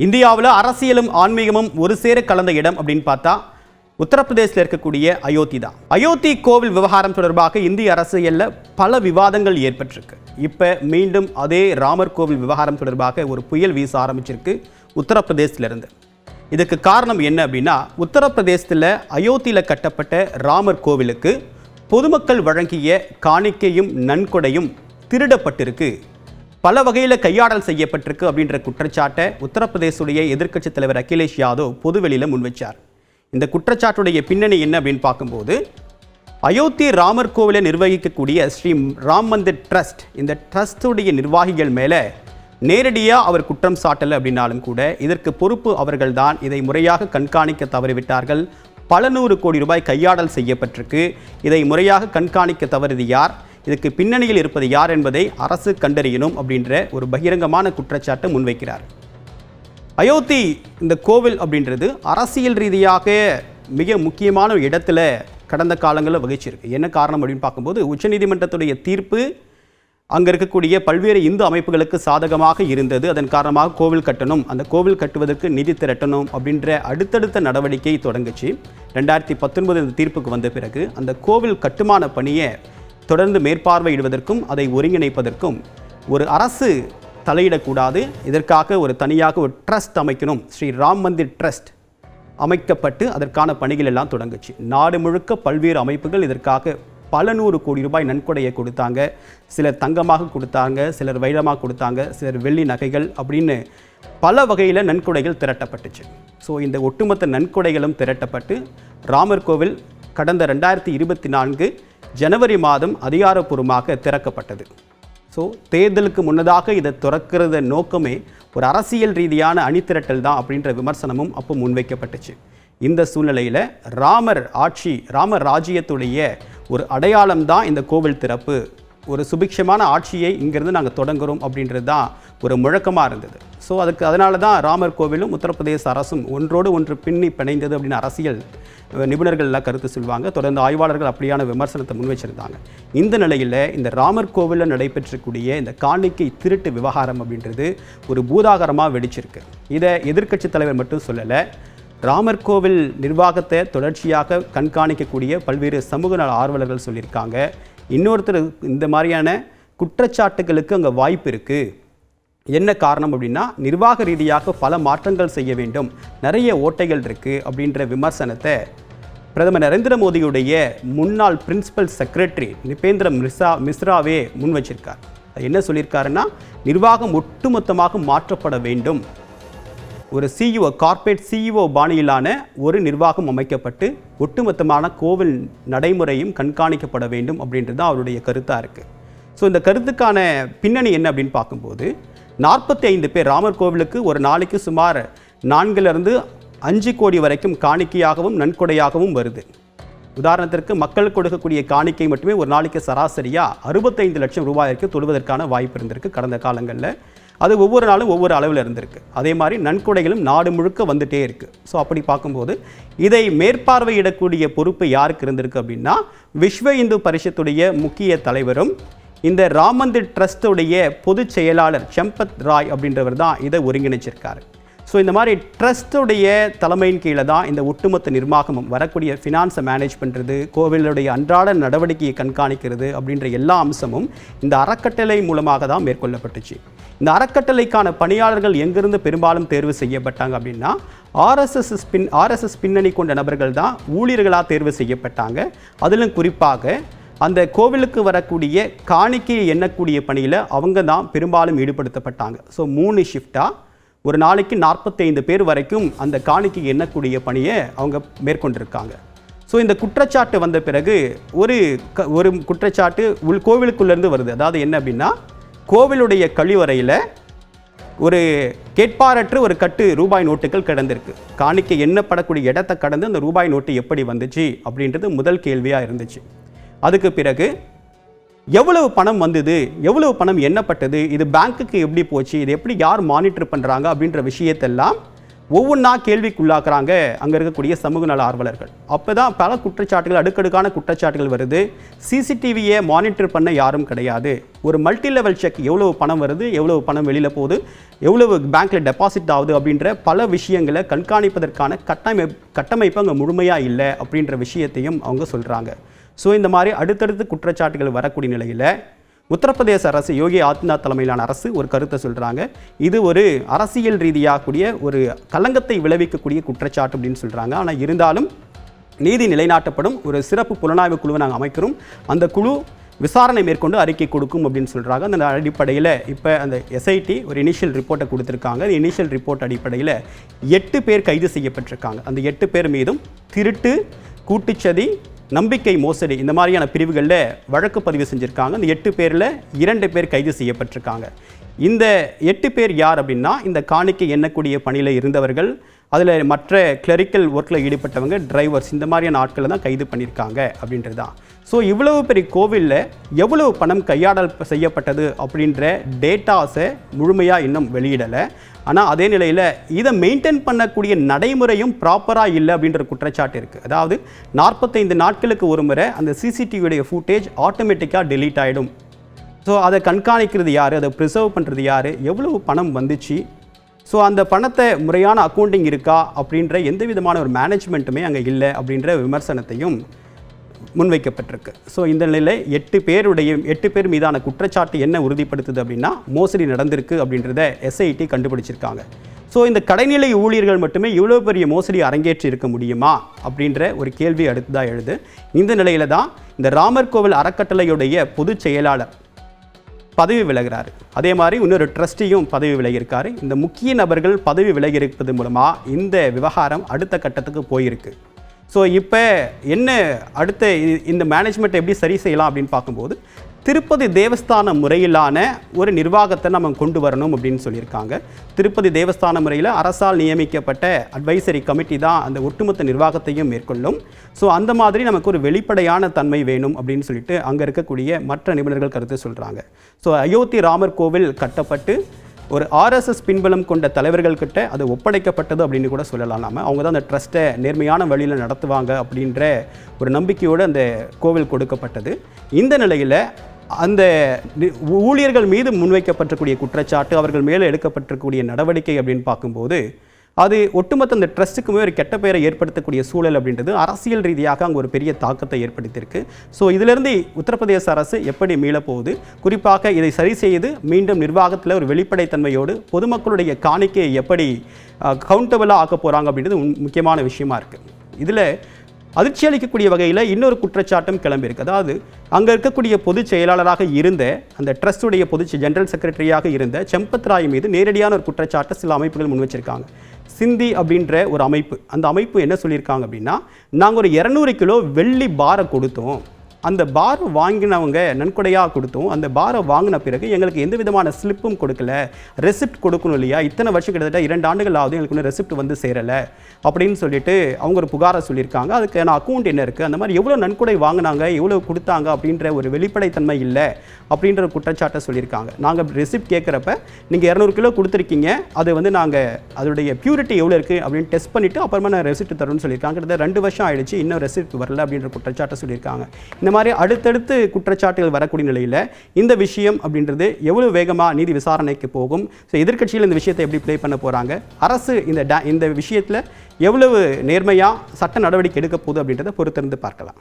இந்தியாவில் அரசியலும் ஆன்மீகமும் ஒரு சேர கலந்த இடம் அப்படின்னு பார்த்தா உத்தரப்பிரதேசத்தில் இருக்கக்கூடிய அயோத்தி தான். அயோத்தி கோவில் விவகாரம் தொடர்பாக இந்திய அரசியலில் பல விவாதங்கள் ஏற்பட்டிருக்கு. இப்போ மீண்டும் அதே ராமர் கோவில் விவகாரம் தொடர்பாக ஒரு புயல் வீச ஆரம்பிச்சிருக்கு உத்தரப்பிரதேசத்திலிருந்து. இதுக்கு காரணம் என்ன அப்படின்னா, உத்தரப்பிரதேசத்தில் அயோத்தியில் கட்டப்பட்ட ராமர் கோவிலுக்கு பொதுமக்கள் வழங்கிய காணிக்கையும் நன்கொடையும் திருடப்பட்டிருக்கு, பல வகையில் கையாடல் செய்யப்பட்டிருக்கு அப்படின்ற குற்றச்சாட்டை உத்தரப்பிரதேசுடைய எதிர்க்கட்சித் தலைவர் அகிலேஷ் யாதவ் பொதுவெளியில் முன்வைச்சார். இந்த குற்றச்சாட்டுடைய பின்னணி என்ன அப்படின்னு பார்க்கும்போது, அயோத்தி ராமர் கோவிலை நிர்வகிக்கக்கூடிய ஸ்ரீ ராம் மந்திர் ட்ரஸ்ட், இந்த ட்ரஸ்டுடைய நிர்வாகிகள் மேலே நேரடியாக அவர் குற்றம் சாட்டலை அப்படின்னாலும் கூட இதற்கு பொறுப்பு அவர்கள்தான். இதை முறையாக கண்காணிக்க தவறிவிட்டார்கள். பல நூறு கோடி ரூபாய் கையாடல் செய்யப்பட்டிருக்கு. இதை முறையாக கண்காணிக்க தவறியது யார், இதுக்கு பின்னணியில் இருப்பது யார் என்பதை அரசு கண்டறியணும் அப்படின்ற ஒரு பகிரங்கமான குற்றச்சாட்டை முன்வைக்கிறார். அயோத்தி இந்த கோவில் அப்படின்றது அரசியல் ரீதியாக மிக முக்கியமான இடத்துல கடந்த காலங்களில் வகிச்சிருக்கு. என்ன காரணம் அப்படின்னு பார்க்கும்போது, உச்சநீதிமன்றத்துடைய தீர்ப்பு அங்கே இருக்கக்கூடிய பல்வேறு இந்து அமைப்புகளுக்கு சாதகமாக இருந்தது. அதன் காரணமாக கோவில் கட்டணும், அந்த கோவில் கட்டுவதற்கு நிதி திரட்டணும் அப்படின்ற அடுத்தடுத்த நடவடிக்கை தொடங்குச்சு. 2019 இந்த தீர்ப்புக்கு வந்த பிறகு அந்த கோவில் கட்டுமான பணியை தொடர்ந்து மேற்பார்வையிடுவதற்கும் அதை ஒருங்கிணைப்பதற்கும் ஒரு அரசு தலையிடக்கூடாது, இதற்காக ஒரு தனியாக ஒரு ட்ரஸ்ட் அமைக்கணும், ஸ்ரீ ராம் மந்திர் ட்ரஸ்ட் அமைக்கப்பட்டு அதற்கான பணிகள் எல்லாம் தொடங்குச்சு. நாடு முழுக்க பல்வேறு அமைப்புகள் இதற்காக பல நூறு கோடி ரூபாய் நன்கொடையை கொடுத்தாங்க. சிலர் தங்கமாக கொடுத்தாங்க, சிலர் வைரமாக கொடுத்தாங்க, சிலர் வெள்ளி நகைகள் அப்படின்னு பல வகையில் நன்கொடைகள் திரட்டப்பட்டுச்சு. ஸோ இந்த ஒட்டுமொத்த நன்கொடைகளும் திரட்டப்பட்டு ராமர் கோவில் கடந்த 2024 ஜனவரி மாதம் அதிகாரப்பூர்வமாக திறக்கப்பட்டது. ஸோ தேர்தலுக்கு முன்னதாக இதை திறக்கிறத நோக்கமே ஒரு அரசியல் ரீதியான அணிதிரட்டல் தான் அப்படின்ற விமர்சனமும் அப்போ முன்வைக்கப்பட்டுச்சு. இந்த சூழ்நிலையில் ராமர் ஆட்சி, ராமர் ராஜ்யத்துடைய ஒரு அடையாளம் தான் இந்த கோவில் திறப்பு. ஒரு சுபிக்ஷமான ஆட்சியை இங்கிருந்து நாங்கள் தொடங்குகிறோம் அப்படின்றது தான் ஒரு முழக்கமாக இருந்தது. ஸோ அதனால தான் ராமர் கோவிலும் உத்தரப்பிரதேச அரசும் ஒன்றோடு ஒன்று பின்னி பிணைந்தது அப்படின்னு அரசியல் நிபுணர்கள் எல்லாம் கருத்து சொல்லுவாங்க. தொடர்ந்து ஆய்வாளர்கள் அப்படியான விமர்சனத்தை முன்வச்சிருந்தாங்க. இந்த நிலையில் இந்த ராமர் கோவிலில் நடைபெற்றக்கூடிய இந்த காணிக்கை திருட்டு விவகாரம் அப்படின்றது ஒரு பூதாகரமாக வெடிச்சிருக்கு. இதை எதிர்க்கட்சித் தலைவர் மட்டும் சொல்லலை, ராமர் கோவில் நிர்வாகத்தை தொடர்ச்சியாக கண்காணிக்கக்கூடிய பல்வேறு சமூக நல ஆர்வலர்கள் சொல்லியிருக்காங்க. இன்னொருத்தர் இந்த மாதிரியான குற்றச்சாட்டுகளுக்கு அங்கே வாய்ப்பு இருக்குது. என்ன காரணம் அப்படின்னா, நிர்வாக ரீதியாக பல மாற்றங்கள் செய்ய வேண்டும், நிறைய ஓட்டைகள் இருக்குது அப்படின்ற விமர்சனத்தை பிரதமர் நரேந்திர மோடியுடைய முன்னாள் பிரின்சிபல் செக்ரட்டரி நிபேந்திர மிஸ்ராவே முன் வச்சிருக்கார். என்ன சொல்லியிருக்காருன்னா, நிர்வாகம் ஒட்டுமொத்தமாக மாற்றப்பட வேண்டும், ஒரு சிஇஓ, கார்ப்பரேட் சிஇஓ பாணியிலான ஒரு நிர்வாகம் அமைக்கப்பட்டு ஒட்டுமொத்தமான கோவில் நடைமுறையும் கண்காணிக்கப்பட வேண்டும் அப்படின்றது தான் அவருடைய கருத்தாக இருக்குது. ஸோ இந்த கருத்துக்கான பின்னணி என்ன அப்படின்னு பார்க்கும்போது, 45 பேர் ராமர் கோவிலுக்கு ஒரு நாளைக்கு சுமார் 4 to 5 கோடி வரைக்கும் காணிக்கையாகவும் நன்கொடையாகவும் வருது. உதாரணத்திற்கு மக்கள் கொடுக்கக்கூடிய காணிக்கை மட்டுமே ஒரு நாளைக்கு சராசரியாக 65 லட்சம் ரூபாய்க்கு தொடுவதற்கான வாய்ப்பு இருந்திருக்கு கடந்த காலங்களில். அது ஒவ்வொரு நாளும் ஒவ்வொரு அளவில் இருந்திருக்கு. அதே மாதிரி நன்கொடைகளும் நாடு முழுக்க வந்துட்டே இருக்குது. ஸோ அப்படி பார்க்கும்போது இதை மேற்பார்வையிடக்கூடிய பொறுப்பு யாருக்கு இருந்திருக்கு அப்படின்னா, விஸ்வ இந்து பரிஷத்துடைய முக்கிய தலைவரும் இந்த ராம் மந்திர் ட்ரஸ்டுடைய பொதுச் செயலாளர் சம்பத் ராய் அப்படின்றவர் தான் இதை ஒருங்கிணைச்சிருக்காரு. ஸோ இந்த மாதிரி ட்ரஸ்டுடைய தலைமையின் கீழே தான் இந்த ஒட்டுமொத்த நிர்வாகமும், வரக்கூடிய ஃபினான்ஸை மேனேஜ் பண்ணுறது, கோவிலுடைய அன்றாட நடவடிக்கையை கண்காணிக்கிறது அப்படின்ற எல்லா அம்சமும் இந்த அறக்கட்டளை மூலமாக தான் மேற்கொள்ளப்பட்டுச்சு. இந்த அறக்கட்டளைக்கான பணியாளர்கள் எங்கிருந்து பெரும்பாலும் தேர்வு செய்யப்பட்டாங்க அப்படின்னா, ஆர்எஸ்எஸ் பின்னணி கொண்ட நபர்கள் தான் ஊழியர்களாக தேர்வு செய்யப்பட்டாங்க. அதிலும் குறிப்பாக அந்த கோவிலுக்கு வரக்கூடிய காணிக்கையை எண்ணக்கூடிய பணியில் அவங்க தான் பெரும்பாலும் ஈடுபடுத்தப்பட்டாங்க. ஸோ 3 ஷிஃப்டாக ஒரு நாளைக்கு 45 பேர் வரைக்கும் அந்த காணிக்கை எண்ணக்கூடிய பணியை அவங்க மேற்கொண்டிருக்காங்க. ஸோ இந்த குற்றச்சாட்டு வந்த பிறகு ஒரு குற்றச்சாட்டு கோவிலுக்குள்ளேருந்து வருது. அதாவது என்ன அப்படின்னா, கோவிலுடைய கழிவறையில் ஒரு கேட்பாரற்ற ஒரு கட்டு ரூபாய் நோட்டுகள் கிடந்திருக்கு. காணிக்கை எண்ணப்படக்கூடிய இடத்தை கடந்து அந்த ரூபாய் நோட்டு எப்படி வந்துச்சு அப்படின்றது முதல் கேள்வியாக இருந்துச்சு. அதுக்கு பிறகு எவ்வளவு பணம் வந்தது, எவ்வளவு பணம் எண்ணப்பட்டது, இது பேங்க்குக்கு எப்படி போச்சு, இது எப்படி யார் மானிட்டர் பண்ணுறாங்க அப்படின்ற விஷயத்தெல்லாம் ஒவ்வொன்றா கேள்விக்குள்ளாக்குறாங்க அங்கே இருக்கக்கூடிய சமூக நல ஆர்வலர்கள். அப்போ தான் பல குற்றச்சாட்டுகள், அடுக்கடுக்கான குற்றச்சாட்டுகள் வருது. சிசிடிவியை மானிட்டர் பண்ண யாரும் கிடையாது. ஒரு மல்டி லெவல் செக், எவ்வளவு பணம் வருது, எவ்வளவு பணம் வெளியில் போகுது, எவ்வளவு பேங்க்கில் டெபாசிட் ஆகுது அப்படின்ற பல விஷயங்களை கண்காணிப்பதற்கான கட்டமைப்பு அங்கே முழுமையாக இல்லை அப்படின்ற விஷயத்தையும் அவங்க சொல்கிறாங்க. ஸோ இந்த மாதிரி அடுத்தடுத்து குற்றச்சாட்டுகள் வரக்கூடிய நிலையில் உத்தரப்பிரதேச அரசு, யோகி ஆதித்யநாத் தலைமையிலான அரசு ஒரு கருத்தை சொல்கிறாங்க. இது ஒரு அரசியல் ரீதியாக கூடிய ஒரு களங்கத்தை விளைவிக்கக்கூடிய குற்றச்சாட்டு அப்படின்னு சொல்கிறாங்க. ஆனால் இருந்தாலும் நீதி நிலைநாட்டப்படும், ஒரு சிறப்பு புலனாய்வு குழுவை நாங்கள் அமைக்கிறோம், அந்த குழு விசாரணை மேற்கொண்டு அறிக்கை கொடுக்கும் அப்படின்னு சொல்கிறாங்க. அந்த அடிப்படையில் இப்போ அந்த எஸ்ஐடி ஒரு இனிஷியல் ரிப்போர்ட்டை கொடுத்துருக்காங்க. அந்த இனிஷியல் ரிப்போர்ட் அடிப்படையில் 8 பேர் கைது செய்யப்பட்டிருக்காங்க. அந்த 8 பேர் மீதும் திருட்டு, கூட்டுச்சதி, நம்பிக்கை மோசடி இந்த மாதிரியான பிரிவுகளில் வழக்கு பதிவு செஞ்சுருக்காங்க. இந்த 8 பேரில் 2 பேர் கைது செய்யப்பட்டிருக்காங்க. இந்த 8 பேர் யார் அப்படின்னா, இந்த காணிக்கை எண்ணக்கூடிய பணியில் இருந்தவர்கள், அதில் மற்ற கிளரிக்கல் ஒர்க்கில் ஈடுபட்டவங்க, டிரைவர்ஸ், இந்த மாதிரியான ஆட்களை தான் கைது பண்ணியிருக்காங்க அப்படின்றது தான். ஸோ இவ்வளவு பெரிய கோவிலில் எவ்வளவு பணம் கையாடல் செய்யப்பட்டது அப்படின்ற டேட்டாஸை முழுமையாக இன்னும் வெளியிடலை. ஆனால் அதே நிலையில் இதை மெயின்டைன் பண்ணக்கூடிய நடைமுறையும் ப்ராப்பராக இல்லை அப்படின்ற குற்றச்சாட்டு இருக்குது. அதாவது 45 நாட்களுக்கு ஒரு முறை அந்த சிசிடிவியுடைய ஃபுட்டேஜ் ஆட்டோமேட்டிக்காக டெலீட் ஆகிடும். ஸோ அதை கண்காணிக்கிறது யார், அதை ப்ரிசர்வ் பண்ணுறது யார், எவ்வளவு பணம் வந்துச்சு, ஸோ அந்த பணத்தை முறையான அக்கௌண்டிங் இருக்கா அப்படின்ற எந்த விதமான ஒரு மேனேஜ்மெண்ட்டுமே அங்கே இல்லை அப்படின்ற விமர்சனத்தையும் முன்வைக்கப்பட்டிருக்கு. ஸோ இந்த நிலையில் 8 பேர் மீதான குற்றச்சாட்டு என்ன உறுதிப்படுத்துது அப்படின்னா, மோசடி நடந்திருக்கு அப்படின்றத எஸ்ஐடி கண்டுபிடிச்சிருக்காங்க. ஸோ இந்த கடைநிலை ஊழியர்கள் மட்டுமே இவ்வளோ பெரிய மோசடி அரங்கேற்றி இருக்க முடியுமா அப்படின்ற ஒரு கேள்வி அடுத்ததாக எழுது. இந்த நிலையில தான் இந்த ராமர் கோவில் அறக்கட்டளையுடைய பொதுச் செயலாளர் பதவி விலகிறாரு. அதே மாதிரி இன்னொரு ட்ரஸ்டியும் பதவி விலகியிருக்காரு. இந்த முக்கிய நபர்கள் பதவி விலகியிருப்பது மூலமாக இந்த விவகாரம் அடுத்த கட்டத்துக்கு போயிருக்கு. ஸோ இப்போ என்ன அடுத்த இந்த மேனேஜ்மெண்ட் எப்படி சரி செய்யலாம் அப்படின்னு பார்க்கும்போது, திருப்பதி தேவஸ்தான முறையிலான ஒரு நிர்வாகத்தை நம்ம கொண்டு வரணும் அப்படின்னு சொல்லியிருக்காங்க. திருப்பதி தேவஸ்தான முறையில் அரசால் நியமிக்கப்பட்ட அட்வைசரி கமிட்டி தான் அந்த ஒட்டுமொத்த நிர்வாகத்தையும் மேற்கொள்ளும். ஸோ அந்த மாதிரி நமக்கு ஒரு வெளிப்படையான தன்மை வேணும் அப்படின்னு சொல்லிட்டு அங்கே இருக்கக்கூடிய மற்ற நிபுணர்கள் கருத்து சொல்கிறாங்க. ஸோ அயோத்தி ராமர் கோவில் கட்டப்பட்டு ஒரு ஆர்எஸ்எஸ் பின்பலம் கொண்ட தலைவர்கள்கிட்ட அது ஒப்படைக்கப்பட்டது அப்படின்னு கூட சொல்லலாம். அவங்க தான் அந்த ட்ரஸ்ட்டை நேர்மையான வழியில் நடத்துவாங்க அப்படின்ற ஒரு நம்பிக்கையோடு அந்த கோவில் கொடுக்கப்பட்டது. இந்த நிலையில் அந்த ஊழியர்கள் மீது முன்வைக்கப்பட்டிருக்கூடிய குற்றச்சாட்டு, அவர்கள் மேலே எடுக்கப்பட்டிருக்கக்கூடிய நடவடிக்கை அப்படின்னு பார்க்கும்போது அது ஒட்டுமொத்த அந்த ட்ரஸ்ட்டுக்குமே ஒரு கெட்ட பெயரை ஏற்படுத்தக்கூடிய சூழல் அப்படின்றது அரசியல் ரீதியாக அங்கே ஒரு பெரிய தாக்கத்தை ஏற்படுத்தியிருக்கு. ஸோ இதிலிருந்து உத்தரப்பிரதேச அரசு எப்படி மீளப்போகுது, குறிப்பாக இதை சரி செய்து மீண்டும் நிர்வாகத்தில் ஒரு வெளிப்படைத்தன்மையோடு பொதுமக்களுடைய காணிக்கையை எப்படி கவுண்டபிளாக ஆக்க போகிறாங்க அப்படின்றது முக்கியமான விஷயமா இருக்குது. இதில் அதிர்ச்சி அளிக்கக்கூடிய வகையில் இன்னொரு குற்றச்சாட்டும் கிளம்பியிருக்கு. அதாவது அங்கே இருக்கக்கூடிய பொதுச் செயலாளராக இருந்த அந்த ட்ரஸ்டுடைய ஜெனரல் செக்ரட்டரியாக இருந்த செம்பத் ராய் மீது நேரடியான ஒரு குற்றச்சாட்டை சில அமைப்புகள் முன் வச்சிருக்காங்க. சிந்தி அப்படின்ற ஒரு அமைப்பு, அந்த அமைப்பு என்ன சொல்லியிருக்காங்க அப்படின்னா, நாங்கள் ஒரு 200 கிலோ வெள்ளி பாரை கொடுத்தோம், அந்த பாரை வாங்கினவங்க நன்கொடையாக கொடுத்தோம், அந்த பாரை வாங்கின பிறகு எங்களுக்கு எந்த விதமான ஸ்லிப்பும் கொடுக்கல, ரெசிப்ட் கொடுக்கணும் இல்லையா, இத்தனை வருஷம் கிட்டத்தட்ட 2 ஆண்டுகள் ஆகுது, எங்களுக்கு ஒன்றும் ரெசிப்ட் வந்து சேரலை அப்படின்னு சொல்லிட்டு அவங்க ஒரு புகாரை சொல்லியிருக்காங்க. அதுக்கான அக்கௌண்ட் என்ன இருக்குது, அந்த மாதிரி எவ்வளோ நன்கொடை வாங்கினாங்க, எவ்வளோ கொடுத்தாங்க அப்படின்ற ஒரு வெளிப்படைத்தன்மை இல்லை அப்படின்ற ஒரு குற்றச்சாட்டை சொல்லியிருக்காங்க. நாங்கள் ரெசிப்ட் கேட்குறப்ப நீங்கள் 200 கிலோ கொடுத்துருக்கீங்க, அது வந்து நாங்கள் அதோடைய பியூரிட்டி எவ்வளோ இருக்குது அப்படின்னு டெஸ்ட் பண்ணிவிட்டு அப்புறமா நான் ரெசிப்ட் தரோன்னு சொல்லியிருக்காங்க. கிட்டத்தட்ட 2 வருஷம் ஆயிடுச்சு, இன்னும் ரெசிப்ட் வரல அப்படின்ற குற்றச்சாட்டை சொல்லியிருக்காங்க. இந்த மாதிரி அடுத்தடுத்து குற்றச்சாட்டுகள் வரக்கூடிய நிலையில் இந்த விஷயம் அப்படின்றது எவ்வளவு வேகமாக நீதி விசாரணைக்கு போகும், ஸோ எதிர்க்கட்சியில் இந்த விஷயத்தை எப்படி ப்ளே பண்ண போகிறாங்க, அரசு இந்த விஷயத்தில் எவ்வளவு நேர்மையாக சட்ட நடவடிக்கை எடுக்க போகுது அப்படின்றத பொறுத்திருந்து பார்க்கலாம்.